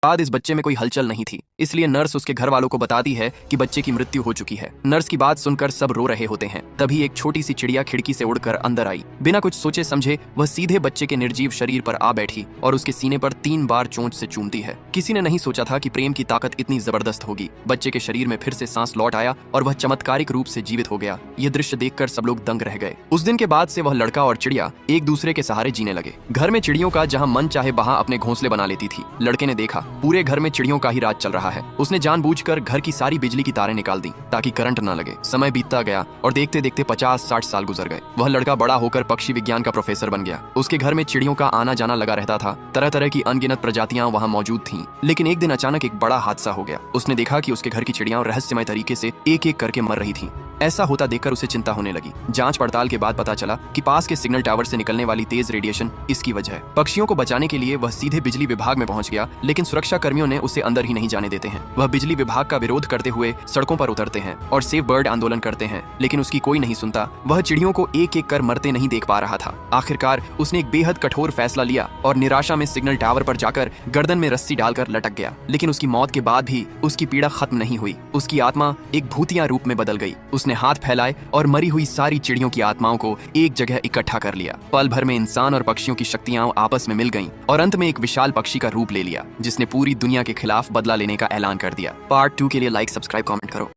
बाद इस बच्चे में कोई हलचल नहीं थी, इसलिए नर्स उसके घर वालों को बताती है कि बच्चे की मृत्यु हो चुकी है। नर्स की बात सुनकर सब रो रहे होते हैं। तभी एक छोटी सी चिड़िया खिड़की से उड़कर अंदर आई। बिना कुछ सोचे समझे वह सीधे बच्चे के निर्जीव शरीर पर आ बैठी और उसके सीने पर 3 बार चोंच से चूमती है। किसी ने नहीं सोचा था कि प्रेम की ताकत इतनी जबरदस्त होगी। बच्चे के शरीर में फिर से सांस लौट आया और वह चमत्कारिक रूप से जीवित हो गया। यह दृश्य देखकर सब लोग दंग रह गए। उस दिन के बाद से वह लड़का और चिड़िया एक दूसरे के सहारे जीने लगे। घर में चिड़ियों का जहाँ मन चाहे वहाँ अपने घोंसले बना लेती थी। लड़के ने देखा पूरे घर में चिड़ियों का ही राज चल रहा है। उसने जानबूझकर घर की सारी बिजली की तारें निकाल दी ताकि करंट न लगे। समय बीतता गया और देखते देखते 50-60 साल गुजर गए। वह लड़का बड़ा होकर पक्षी विज्ञान का प्रोफेसर बन गया। उसके घर में चिड़ियों का आना जाना लगा रहता था। तरह तरह की अनगिनत प्रजातियां वहां मौजूद थीं। लेकिन एक दिन अचानक एक बड़ा हादसा हो गया। उसने देखा कि उसके घर की चिड़ियां रहस्यमय तरीके से एक एक करके मर रही थीं। ऐसा होता देखकर उसे चिंता होने लगी। जांच पड़ताल के बाद पता चला कि पास के सिग्नल टावर से निकलने वाली तेज रेडिएशन इसकी वजह है। पक्षियों को बचाने के लिए वह सीधे बिजली विभाग में पहुंच गया, लेकिन सुरक्षा कर्मियों ने उसे अंदर ही नहीं जाने देते हैं। वह बिजली विभाग का विरोध करते हुए सड़कों पर उतरते हैं और सेव बर्ड आंदोलन करते हैं, लेकिन उसकी कोई नहीं सुनता। वह चिड़ियों को एक एक कर मरते नहीं देख पा रहा था। आखिरकार उसने एक बेहद कठोर फैसला लिया और निराशा में सिग्नल टावर पर जाकर गर्दन में रस्सी डालकर लटक गया। लेकिन उसकी मौत के बाद भी उसकी पीड़ा खत्म नहीं हुई। उसकी आत्मा एक भूतिया रूप में बदल गई। उसने हाथ फैलाए और मरी हुई सारी चिड़ियों की आत्माओं को एक जगह इकट्ठा कर लिया। पल भर में इंसान और पक्षियों की शक्तियां आपस में मिल गईं और अंत में एक विशाल पक्षी का रूप ले लिया, जिसने पूरी दुनिया के खिलाफ बदला लेने का ऐलान कर दिया। पार्ट 2 के लिए लाइक, सब्सक्राइब, कमेंट करो।